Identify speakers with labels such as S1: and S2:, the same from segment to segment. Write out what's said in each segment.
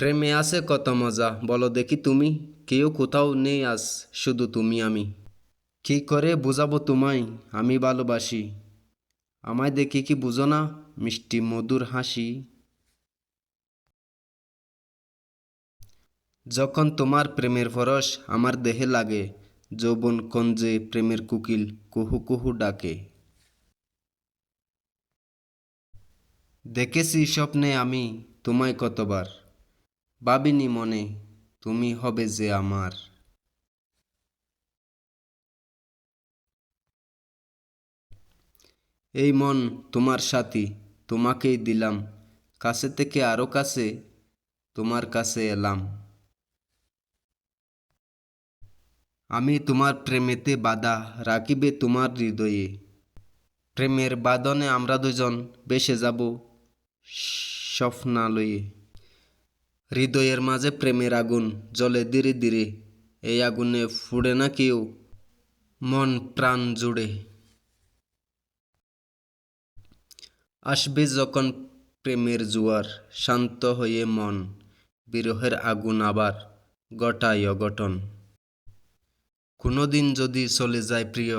S1: প্রেমে আছে কত মজা বলো দেখি তুমি। কেউ কোথাও নেই আজ, শুধু তুমি আমি। কি করে বুঝাবো তোমায় আমি ভালোবাসি? আমায় দেখে কি বুঝো না? মিষ্টি মধুর হাসি। যখন তোমার প্রেমের পরশ আমার দেহে লাগে, যৌবন কঞ্জে প্রেমের কুকিল কুহু কুহু ডাকে। দেখেছি স্বপ্নে আমি তোমায় কতবার, ভাবিনি মনে তুমি হবে যে আমার। এই মন তোমার সাথী, তোমাকেই দিলাম, কাছে থেকে আরো কাছে, তোমার কাছে এলাম। আমি তোমার প্রেমেতে বাধা রাখিবে তোমার হৃদয়ে। প্রেমের বাঁধনে আমরা দুজন ভেসে যাব স্বপ্নালয়ে। হৃদয়ের মাঝে প্রেমের আগুন জ্বলে ধীরে ধীরে, এই আগুনে ফুড়ে না কেউ মন প্রাণ জুড়ে। আসবে যখন প্রেমের জোয়ার, শান্ত হয়ে মন বিরহের আগুন আবার ঘটায় অঘটন। কোনোদিন যদি চলে যায় প্রিয়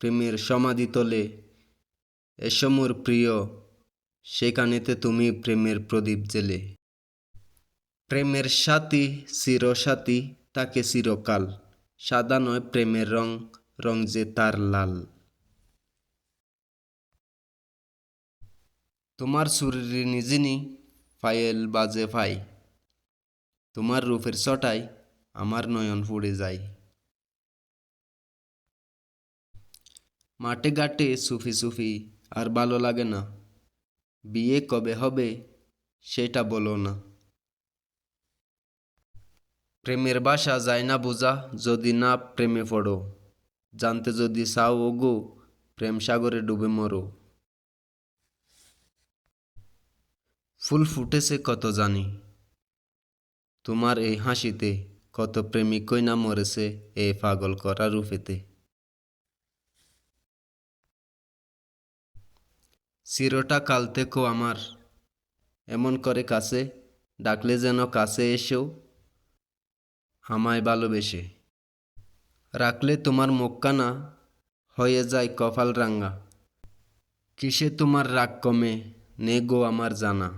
S1: প্রেমের সমাধি তলে, এসো মোর প্রিয় সেখানেতে তুমি প্রেমের প্রদীপ জেলে। প্রেমের সাথী চিরসাথী তাকে চিরকাল, সাদা নয় প্রেমের রং, রং যে তার লাল। তোমার সুরের নিজিনি পায়েল বাজে ভাই, তোমার রূপের ছটায় আমার নয়ন পুড়ে যায়। মাঠে ঘাটে সুফি সুফি আর ভালো লাগে না, বিয়ে কবে হবে সেটা বলো না। প্রেমের বাসা যায় না বোঝা যদি না প্রেমে পড়ো, জানতে যদি চাও ওগো প্রেম সাগরে ডুবে মরো। ফুল ফুটেছে কত জানি তোমার এই হাসিতে, কত প্রেমিকই না মরেছে এই পাগল করা রূপেতে। চিরটা কাল থেকেও আমার এমন করে কাছে, ডাকলে যেন কাছে এসেও আমায় ভালোবেসে। রাখলে তোমার মুখখানা হয়ে যায় কপাল রাঙা, কিসে তোমার রাগ কমে নে গো আমার জানা।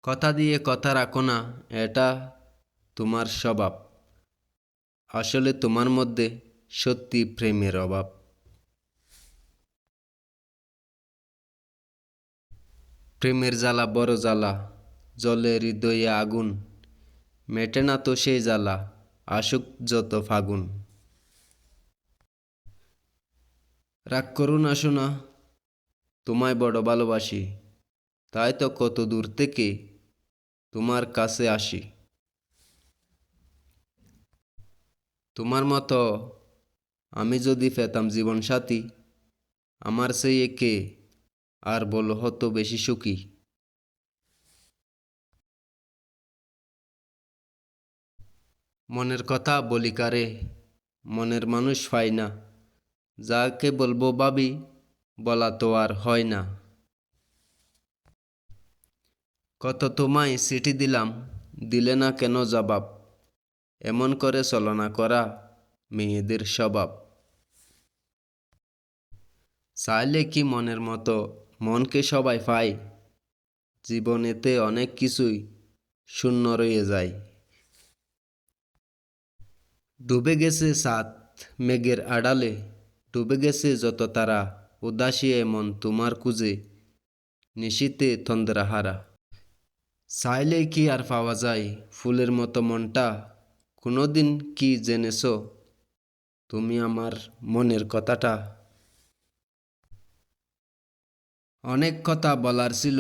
S1: কথা দিয়ে কথা রাখো না, এটা তোমার স্বভাব, আসলে তোমার মধ্যে সত্যি প্রেমের অভাব। প্রেমের জ্বালা বড় জ্বালা, জলে হৃদয়ে আগুন, মেটে না তো সেই জ্বালা, আসুক যত ফাগুন। রাগ করো না শোনা, তোমায় বড় ভালোবাসি, তাই তো কত দূর থেকে তোমার কাছে আসি। তোমার মতো আমি যদি পেতাম জীবন সাথী, আমার সেই একে আর বলো হতো বেশি সুখী। মনের কথা বলি কারে, মনের মানুষ পাই না, যাকে বলবো ভাবি বলা তো আর হয় না। কত তোমায় চিঠি দিলাম, দিলে না কেন জবাব, এমন করে ছলনা করা মেয়েদের স্বভাব। চাইলে কি মনের মতো মনকে সবাই পায়, জীবনেতে অনেক কিছুই শূন্য রয়ে যায়। ডুবে গেছে সাত মেঘের আড়ালে, ডুবে গেছে যত তারা, উদাসী এমন তোমার কুজে নিশীতে তন্দ্রাহারা। চাইলে কি আর পাওয়া যায় ফুলের মতো মনটা, কোনোদিন কি জেনেছ তুমি আমার মনের কথাটা। অনেক কথা বলার ছিল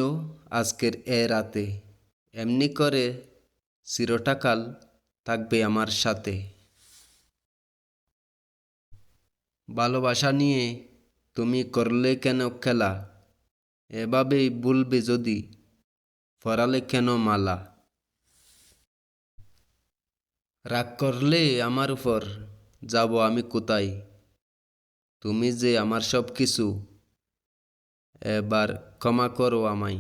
S1: আজকের এ রাতে, এমনি করে চিরটাকাল থাকবে আমার সাথে। ভালোবাসা নিয়ে তুমি করলে কেন খেলা, এভাবেই ভুলবে যদি পরালে কেন মালা। রাগ করলে আমার উপর যাব আমি কোথায়, তুমি যে আমার সব কিছু, এবার ক্ষমা করো আমায়।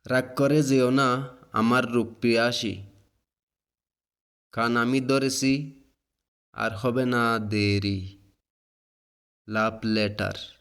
S1: রাগ করে যেও না আমার রূপ পিয়াসী, কান আমি ধরেছি আর হবে না দেরি। Love letter.